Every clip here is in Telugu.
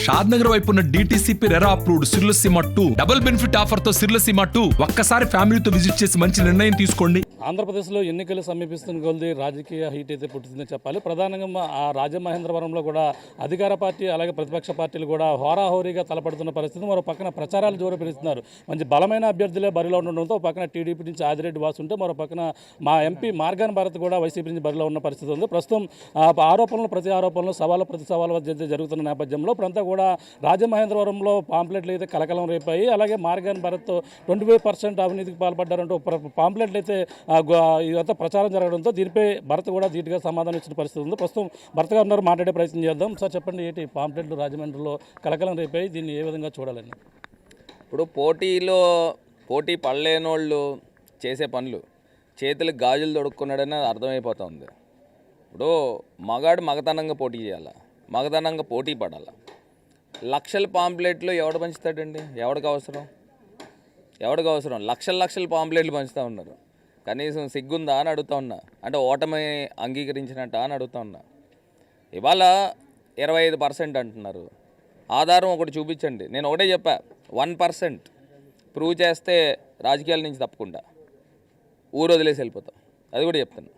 షాద్ నగర్ వైపు ఉన్న DTCP RERA approved సిర్లసీమ 2 double benefit offer తో సిర్లసీమ 2 ఒక్కసారి ఫ్యామిలీతో విజిట్ చేసి మంచి నిర్ణయం తీసుకోండి. ఆంధ్రప్రదేశ్లో ఎన్నికలు సమీపిస్తున్న కొద్దీ రాజకీయ హీట్ అయితే పుట్టిందని చెప్పాలి. ప్రధానంగా ఆ రాజమహేంద్రవరంలో కూడా అధికార పార్టీ అలాగే ప్రతిపక్ష పార్టీలు కూడా హోరాహోరీగా తలపడుతున్న పరిస్థితి. మరో పక్కన ప్రచారాలు జోరు పెరుగుతున్నారు. మంచి బలమైన అభ్యర్థులే బరిలో ఉండడంతో పక్కన టీడీపీ నుంచి ఆదిరెడ్డి వాసు ఉంటే మరో పక్కన మా ఎంపీ మార్గాన్ భారత్ కూడా వైసీపీ నుంచి బరిలో ఉన్న పరిస్థితి ఉంది. ప్రస్తుతం ఆరోపణలు ప్రతి ఆరోపణలు సవాలు ప్రతి సవాలు జరుగుతున్న నేపథ్యంలో ఇప్పుడంతా కూడా రాజమహేంద్రవరంలో పాంప్లెట్లు అయితే కలకలం రేపాయి. అలాగే మార్గాన్ భారత్ 25% అవినీతికి పాల్పడ్డారంటూ పాంప్లెట్లు అయితే ఇదంతా ప్రచారం జరగడంతో దీనిపై భరత్ కూడా ధీటుగా సమాధానం ఇచ్చిన పరిస్థితి ఉంది. ప్రస్తుతం భరత్ గారు ఉన్నారు, మాట్లాడే ప్రయత్నం చేద్దాం. సార్ చెప్పండి, ఏంటి పాంప్లెట్లు రాజమండ్రిలో కలకలం రేపాయి, దీన్ని ఏ విధంగా చూడాలని? ఇప్పుడు పోటీ పడలేనోళ్ళు చేసే పనులు చేతులకు గాజులు తొడుక్కున్నాడని అర్థమైపోతుంది. ఇప్పుడు మగాడు మగతనంగా పోటీ చేయాలి, మగతనంగా పోటీ పడాలి. లక్షల పాంప్లెట్లు ఎవడు పంచుతాడండి? ఎవడికి అవసరం? లక్షల పాంప్లెట్లు పంచుతూ ఉన్నారు. కనీసం సిగ్గుందా అని అడుగుతా ఉన్నా, అంటే ఓటమి అంగీకరించినట్ట అని అడుగుతా ఉన్నా. ఇవాళ 25% అంటున్నారు. ఆధారం ఒకటి చూపించండి. నేను ఒకటే చెప్పా, 1% ప్రూవ్ చేస్తే రాజకీయాల నుంచి తప్పకుండా ఊరు వదిలేసి వెళ్ళిపోతాం. అది కూడా చెప్తాను.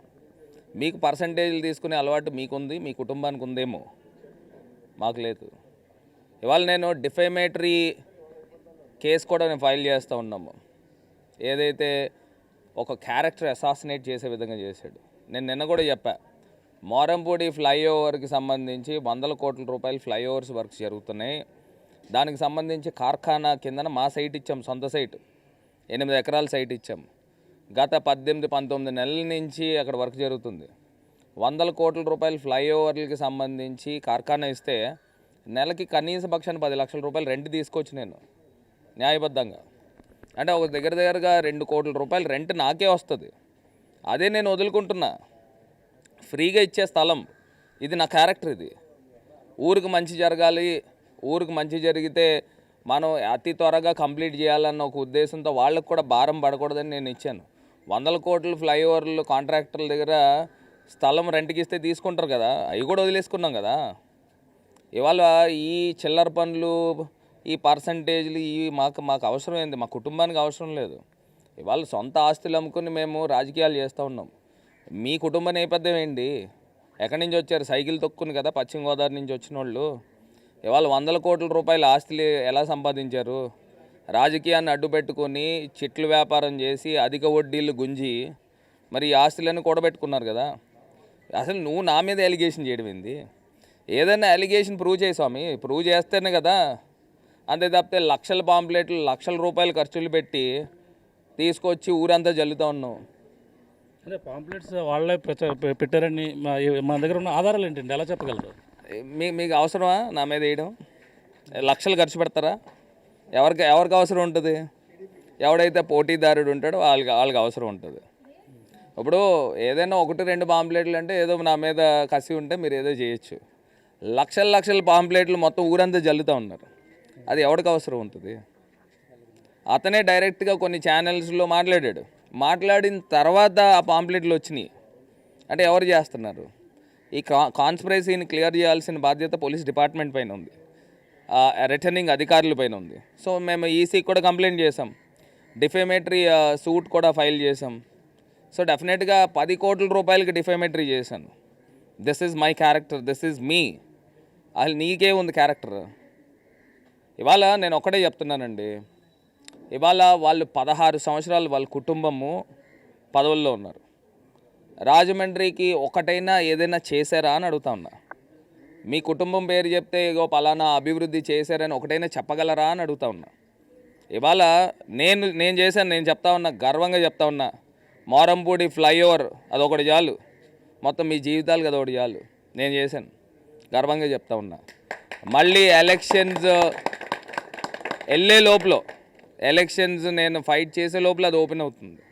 మీకు పర్సంటేజ్లు తీసుకునే అలవాటు మీకుంది, మీ కుటుంబానికి ఉందేమో, మాకు లేదు. ఇవాళ నేను డిఫేమేటరీ కేసు కూడా నేను ఫైల్ చేస్తూ ఉన్నాము. ఏదైతే ఒక క్యారెక్టర్ అసాసినేట్ చేసే విధంగా చేశాడు. నేను నిన్న కూడా చెప్పా, మోరంపూడి ఫ్లైఓవర్కి సంబంధించి 100 కోట్ల రూపాయలు ఫ్లైఓవర్స్ వర్క్స్ జరుగుతున్నాయి. దానికి సంబంధించి కార్ఖానా కిందన మా సైట్ ఇచ్చాం, సొంత సైట్ 8 ఎకరాల సైట్ ఇచ్చాం. గత 18-19 నెలల నుంచి అక్కడ వర్క్ జరుగుతుంది. 100 కోట్ల రూపాయలు ఫ్లైఓవర్లకి సంబంధించి కార్ఖానా ఇస్తే నెలకి కనీస పక్షాన్ని 10 లక్షల రూపాయలు రెంట్ తీసుకోవచ్చు నేను న్యాయబద్ధంగా. అంటే ఒక దగ్గరగా 2 కోట్ల రూపాయలు రెంట్ నాకే వస్తుంది. అదే నేను వదులుకుంటున్నా, ఫ్రీగా ఇచ్చే స్థలం. ఇది నా క్యారెక్టర్. ఇది ఊరికి మంచి జరగాలి, ఊరికి మంచి జరిగితే మనం అతి త్వరగా కంప్లీట్ చేయాలన్న ఒక ఉద్దేశంతో వాళ్ళకు కూడా భారం పడకూడదని నేను ఇచ్చాను. 100 కోట్ల ఫ్లైఓవర్లు కాంట్రాక్టర్ల దగ్గర స్థలం రెంట్కి ఇస్తే తీసుకుంటారు కదా, అవి కూడా వదిలేసుకున్నాం కదా. ఇవాళ ఈ చిల్లర పనులు, ఈ పర్సంటేజ్లు ఇవి మాకు అవసరం ఏంది? మా కుటుంబానికి అవసరం లేదు. ఇవాళ సొంత ఆస్తులు అమ్ముకుని మేము రాజకీయాలు చేస్తూ ఉన్నాం. మీ కుటుంబ నేపథ్యం ఏంటి? ఎక్కడి నుంచి వచ్చారు? సైకిల్ తొక్కుని కదా పశ్చిమ గోదావరి నుంచి వచ్చిన వాళ్ళు. ఇవాళ 100 కోట్ల రూపాయల ఆస్తులు ఎలా సంపాదించారు? రాజకీయాన్ని అడ్డుపెట్టుకొని చిట్లు వ్యాపారం చేసి అధిక వడ్డీలు గుంజి మరి ఈ ఆస్తులన్నీ కూడబెట్టుకున్నారు కదా. అసలు నువ్వు నా మీద అలిగేషన్ చేయడం ఏంది? ఏదైనా అలిగేషన్ ప్రూవ్ చేయి స్వామి, ప్రూవ్ చేస్తేనే కదా. అంతే తప్పితే లక్షల పాంప్లెట్లు, లక్షల రూపాయలు ఖర్చులు పెట్టి తీసుకొచ్చి ఊరంతా జల్లుతూ ఉన్నావు. అంటే పాంప్లెట్స్ వాళ్ళే పెట్టారని మన దగ్గర ఉన్న ఆధారాలు ఏంటండి, ఎలా చెప్పగలరు? మీకు అవసరమా నా మీద వేయడం? లక్షలు ఖర్చు పెడతారా? ఎవరికి అవసరం ఉంటుంది? ఎవడైతే పోటీదారుడు ఉంటాడో వాళ్ళకి అవసరం ఉంటుంది. ఇప్పుడు ఏదైనా 1-2 పాంప్లెట్లు అంటే ఏదో నా మీద కసి ఉంటే మీరు ఏదో చేయొచ్చు. లక్షల పాంప్లెట్లు మొత్తం ఊరంతా జల్లుతూ ఉన్నారు. అది ఎవరికి అవసరం ఉంటుంది? అతనే డైరెక్ట్గా కొన్ని ఛానల్స్లో మాట్లాడిన తర్వాత ఆ పాంప్లెట్లు వచ్చినాయి. అంటే ఎవరు చేస్తున్నారు? ఈ కాన్స్పిరసీని క్లియర్ చేయాల్సిన బాధ్యత పోలీస్ డిపార్ట్మెంట్ పైన ఉంది, రిటర్నింగ్ అధికారుల పైన ఉంది. సో మేము ఈసీకి కూడా కంప్లైంట్ చేసాం, డిఫేమేటరీ సూట్ కూడా ఫైల్ చేసాం. సో డెఫినెట్గా 10 కోట్ల రూపాయలకి డిఫేమేటరీ చేశాను. This is my character, this is me. అసలు నీకే ఉంది క్యారెక్టర్? ఇవాళ నేను ఒక్కటే చెప్తున్నానండి, ఇవాళ వాళ్ళు 16 సంవత్సరాలు వాళ్ళ కుటుంబము పదవుల్లో ఉన్నారు. రాజమండ్రికి ఒకటైనా ఏదైనా చేశారా అని అడుగుతా ఉన్నా. మీ కుటుంబం పేరు చెప్తే ఇగో పలానా అభివృద్ధి చేశారని ఒకటైనా చెప్పగలరా అని అడుగుతా ఉన్నా. ఇవాళ నేను చేశాను, నేను చెప్తా ఉన్నా, గర్వంగా చెప్తా ఉన్నా. మోరంపూడి ఫ్లైఓవర్ అదొకటి చాలు, మొత్తం మీ జీవితాలకు అదొకటి చాలు. నేను చేశాను, గర్వంగా చెప్తా ఉన్నా. మళ్ళీ ఎలక్షన్స్ వెళ్ళే లోపల, ఎలక్షన్స్ నేను ఫైట్ చేసే లోపల అది ఓపెన్ అవుతుంది,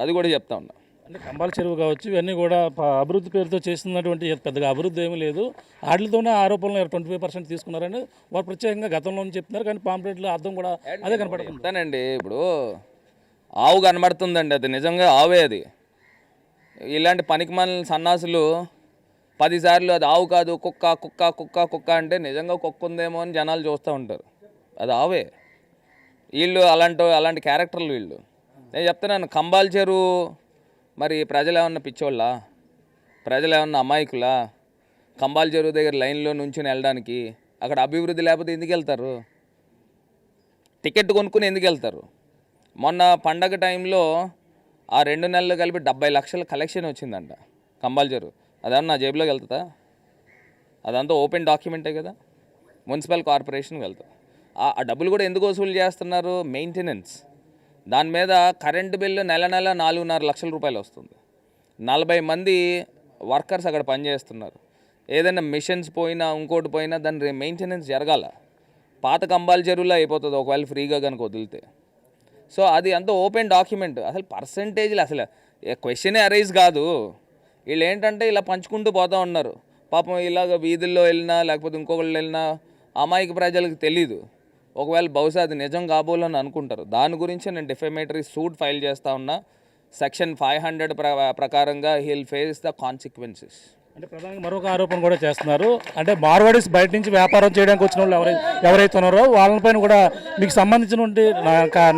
అది కూడా చెప్తా ఉన్నా. అంటే కంబాల చెరువు కావచ్చు, ఇవన్నీ కూడా అభివృద్ధి పేరుతో చేస్తున్నటువంటి పెద్దగా అభివృద్ధి ఏమీ లేదు. వాటితోనే ఆరోపణలు 25% తీసుకున్నారని వారు ప్రత్యేకంగా గతంలో చెప్తున్నారు. కానీ పాంప్లెట్లు అర్థం కూడా అదే కనపడుతుంది. చెప్తానండి, ఇప్పుడు ఆవు కనబడుతుందండి, అది నిజంగా ఆవే. అది ఇలాంటి పనికిమాలిన సన్నాసులు 10 సార్లు అది ఆవు కాదు కుక్క కుక్క కుక్క కుక్క అంటే నిజంగా కుక్క ఉందేమో అని జనాలు చూస్తూ ఉంటారు. అది ఆవే. వీళ్ళు అలాంటి క్యారెక్టర్లు వీళ్ళు. నేను చెప్తున్నాను, కంబాల్ చెరువు మరి ప్రజలు ఏమన్నా పిచ్చోళ్ళా, ప్రజలు ఏమన్నా అమాయకులా? కంబాల్ చెరువు దగ్గర లైన్లో నుంచుని వెళ్ళడానికి అక్కడ అభివృద్ధి లేకపోతే ఎందుకు వెళ్తారు? టికెట్ కొనుక్కుని ఎందుకు వెళ్తారు? మొన్న పండగ టైంలో ఆ 2 నెలలు కలిపి 70 లక్షల కలెక్షన్ వచ్చిందంట కంబాల్ చెరువు. అదేమన్నా నా జేబులోకి వెళ్తుందా? అదంతా ఓపెన్ డాక్యుమెంటే కదా, మున్సిపల్ కార్పొరేషన్కి వెళ్తుంది. ఆ డబ్బులు కూడా ఎందుకు వసూలు చేస్తున్నారు? మెయింటెనెన్స్. దాని మీద కరెంటు బిల్లు నెల 4.5 లక్షల రూపాయలు వస్తుంది. 40 మంది వర్కర్స్ అక్కడ పనిచేస్తున్నారు. ఏదైనా మిషన్స్ పోయినా ఇంకోటి పోయినా దాని మెయింటెనెన్స్ జరగాల. పాత కంబాల్ చెరువులో అయిపోతుంది ఒకవేళ ఫ్రీగా కనుక వదిలితే. సో అది అంత ఓపెన్ డాక్యుమెంట్. అసలు పర్సంటేజ్లు అసలు క్వశ్చనే అరైజ్ కాదు. వీళ్ళు ఏంటంటే ఇలా పంచుకుంటూ పోతూ ఉన్నారు. పాపం ఇలాగ వీధుల్లో వెళ్ళినా లేకపోతే ఇంకొకళ్ళు వెళ్ళినా అమాయక ప్రజలకు తెలీదు. ఒకవేళ బహుశా అది నిజం కాబోలని అనుకుంటారు. దాని గురించి నేను డిఫెమేటరీ సూట్ ఫైల్ చేస్తూ ఉన్నా. సెక్షన్ 500 ప్రకారంగా హీల్ ఫేస్ ద కాన్సిక్వెన్సెస్. అంటే ప్రధానంగా మరొక ఆరోపణ కూడా చేస్తున్నారు. అంటే మార్వాడీస్ బయట నుంచి వ్యాపారం చేయడానికి వచ్చిన వాళ్ళు ఎవరైతే ఉన్నారో వాళ్ళపైన కూడా మీకు సంబంధించినటువంటి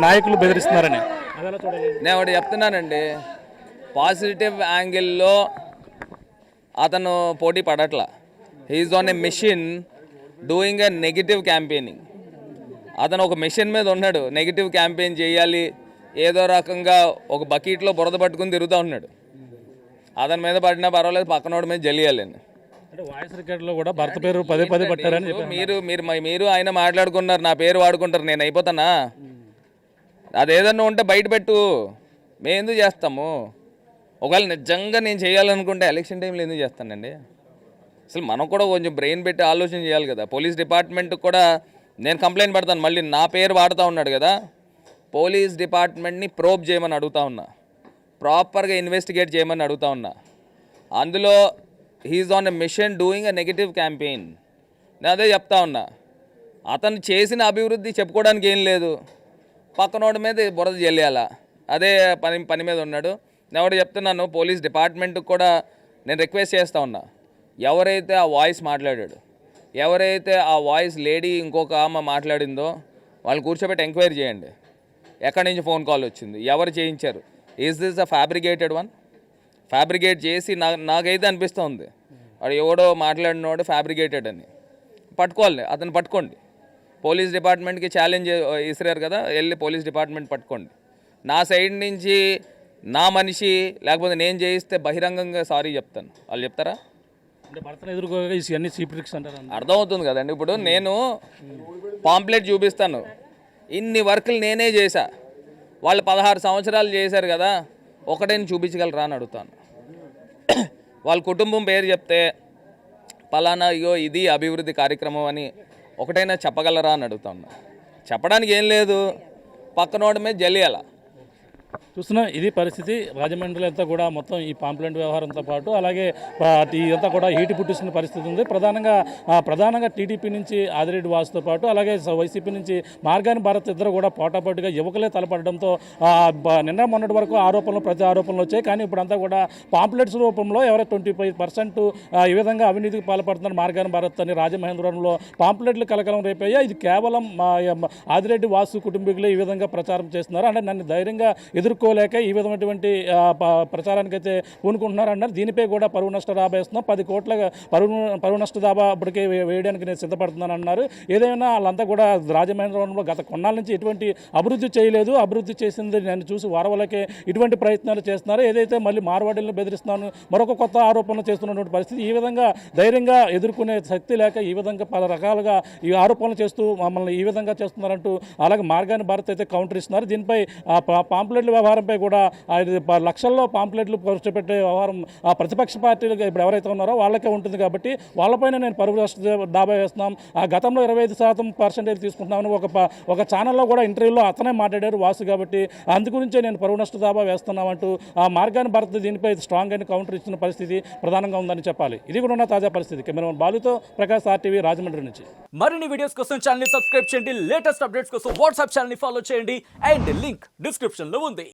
నాయకులు బెదిరిస్తున్నారని. అదెలా చూడాలి? నేను ఒకటి చెప్తున్నానండి, పాజిటివ్ యాంగిల్లో అతను పోటీ పడట్లా. He's on a mission doing a negative campaigning. అతను ఒక మిషన్ మీద ఉన్నాడు, నెగిటివ్ క్యాంపెయిన్ చేయాలి, ఏదో రకంగా ఒక బకెట్లో బురద పట్టుకుని తిరుగుతూ ఉన్నాడు. అతని మీద పడినా పర్వాలేదు, పక్కనోడి మీద జలియాలని. అంటే వాయిస్ రికార్డులో కూడా భర్త పేరు పదే పట్టారని మీరు ఆయన మాట్లాడుకున్నారు, నా పేరు వాడుకుంటారు, నేను అయిపోతానా? అదేదన్నా ఉంటే బయట పెట్టు, మేము ఎందుకు చేస్తాము? ఒకవేళ నిజంగా నేను చేయాలనుకుంటే ఎలక్షన్ టైంలో ఎందుకు చేస్తానండి? అసలు మనం కూడా కొంచెం బ్రెయిన్ పెట్టి ఆలోచన చేయాలి కదా. పోలీస్ డిపార్ట్మెంట్కి కూడా నేను కంప్లైంట్ పెడతాను, మళ్ళీ నా పేరు వాడుతూ ఉన్నాడు కదా. పోలీస్ డిపార్ట్మెంట్ని ప్రోబ్ చేయమని అడుగుతా ఉన్నా, ప్రాపర్గా ఇన్వెస్టిగేట్ చేయమని అడుగుతా ఉన్నా. అందులో he is on a mission doing a negative campaign. నేను అదే చెప్తా ఉన్నా. అతను చేసిన అభివృద్ధి చెప్పుకోవడానికి ఏం లేదు, పక్కనోడి మీద బురద జల్లేయాల, అదే పని మీద ఉన్నాడు. నేను ఒకటి చెప్తున్నాను, పోలీస్ డిపార్ట్మెంట్కి కూడా నేను రిక్వెస్ట్ చేస్తూ ఉన్నా, ఎవరైతే ఆ వాయిస్ మాట్లాడాడు, ఎవరైతే ఆ వాయిస్ లేడీ ఇంకొక ఆమె మాట్లాడిందో వాళ్ళు కూర్చోబెట్టి ఎంక్వైరీ చేయండి. ఎక్కడి నుంచి ఫోన్ కాల్ వచ్చింది, ఎవరు చేయించారు, is this a fabricated one? Fabricate చేసి నాకైతే అనిపిస్తుంది వాడు ఎవడో మాట్లాడినోడు ఫ్యాబ్రికేటెడ్ అని. పట్టుకోవాలి, అతను పట్టుకోండి. పోలీస్ డిపార్ట్మెంట్కి ఛాలెంజ్ ఇసిరారు కదా, వెళ్ళి పోలీస్ డిపార్ట్మెంట్ పట్టుకోండి. నా సైడ్ నుంచి నా మనిషి లేకపోతే నేను చేయిస్తే బహిరంగంగా సారీ చెప్తాను. వాళ్ళు చెప్తారా? అంటే భర్తను ఎదుర్కోగా ఇవన్నీ సీక్రెట్స్ అంటారు. అర్థమవుతుంది కదండి. ఇప్పుడు నేను పాంప్లెట్ చూపిస్తాను, ఇన్ని వర్కులు నేనే చేశా, వాళ్ళు 16 సంవత్సరాలు చేశారు కదా, ఒకటైనా చూపించగలరా అని అడుగుతాను. వాళ్ళ కుటుంబం పేరు చెప్తే పలానా అయ్యో ఇది అభివృద్ధి కార్యక్రమం అని ఒకటైనా చెప్పగలరా అని అడుగుతాను. చెప్పడానికి ఏం లేదు, పక్కనోడి మీద జల్లియాల. చూస్తున్నాం, ఇది పరిస్థితి. రాజమండ్రిలో అంతా కూడా మొత్తం ఈ పాంప్లెంట్ వ్యవహారంతో పాటు అలాగే ఇదంతా కూడా హీటు పుట్టిస్తున్న పరిస్థితి ఉంది. ప్రధానంగా టీడీపీ నుంచి ఆదిరెడ్డి వాసుతో పాటు అలాగే వైసీపీ నుంచి మార్గాని భారత్ ఇద్దరు కూడా పోటాపోటీగా యువకులే తలపడడంతో నిన్న మొన్నటి వరకు ప్రతి ఆరోపణలు వచ్చాయి. కానీ ఇప్పుడంతా కూడా పాంప్లెట్స్ రూపంలో ఎవరైతే 25% ఈ విధంగా అవినీతికి పాల్పడుతున్నారు మార్గాని భారత్ అని రాజమహేంద్రవరంలో పాంప్లెట్లు కలకలం రేపయ్యా. ఇది కేవలం ఆదిరెడ్డి వాసు కుటుంబీకులే ఈ విధంగా ప్రచారం చేస్తున్నారు. అంటే నన్ను ధైర్యంగా ఎదుర్కోలేక ఈ విధమైనటువంటి ప్రచారానికి అయితే పూనుకుంటున్నారు అన్నారు. దీనిపై కూడా పరువు నష్ట దాబా వేస్తున్నాం, 10 కోట్ల పరువు నష్ట దాబా ఇప్పటికే వేయడానికి నేను సిద్ధపడుతున్నాను అన్నారు. ఏదైనా వాళ్ళంతా కూడా రాజమహేంద్రవరంలో గత కొన్నాళ్ళ నుంచి ఎటువంటి అభివృద్ధి చేయలేదు, అభివృద్ధి చేసింది నేను చూసి వారవలకే ఇటువంటి ప్రయత్నాలు చేస్తున్నారు. ఏదైతే మళ్ళీ మార్వాడీలను బెదిరిస్తున్నాను, మరొక కొత్త ఆరోపణలు చేస్తున్నటువంటి పరిస్థితి. ఈ విధంగా ధైర్యంగా ఎదుర్కొనే శక్తి లేక ఈ విధంగా పలు రకాలుగా ఈ ఆరోపణలు చేస్తూ మమ్మల్ని ఈ విధంగా చేస్తున్నారంటూ అలాగే మార్గాని భారత్ అయితే కౌంటర్ ఇస్తున్నారు. దీనిపై పాంప్లెట్ల వ్యవహారంపై కూడా లక్షల్లో పాంప్లెట్లు ఖర్చుపెట్టే వ్యవహారం ప్రతిపక్ష పార్టీలు ఇప్పుడు ఎవరైతే ఉన్నారో వాళ్ళకే ఉంటుంది కాబట్టి వాళ్ళపైన నేను పరువు నష్ట దాబా వేస్తున్నాం. గతంలో 25% తీసుకుంటున్నామని ఒక ఛానల్లో కూడా ఇంటర్వ్యూలో అతనే మాట్లాడారు వాసు. కాబట్టి అందుగురించే నేను పరువు నష్ట దాబా వేస్తున్నామంటూ మార్గాని భారత్ దీనిపై స్ట్రాంగ్ అని కౌంటర్ ఇచ్చిన పరిస్థితి ప్రధానంగా ఉందని చెప్పాలి. ఇది కూడా ఉన్న తాజా పరిస్థితి. కెమెరామెన్ బాలుతో ప్రకాష్, RTV, రాజమండ్రి నుంచి. మరిన్ని వీడియోస్ కోసం ఛానల్ ని సబ్స్క్రైబ్ చేయండి, లేటెస్ట్ అప్డేట్స్ కోసం వాట్సాప్ ఛానల్ ని ఫాలో చేయండి అండ్ లింక్ డిస్క్రిప్షన్ లో ఉంది.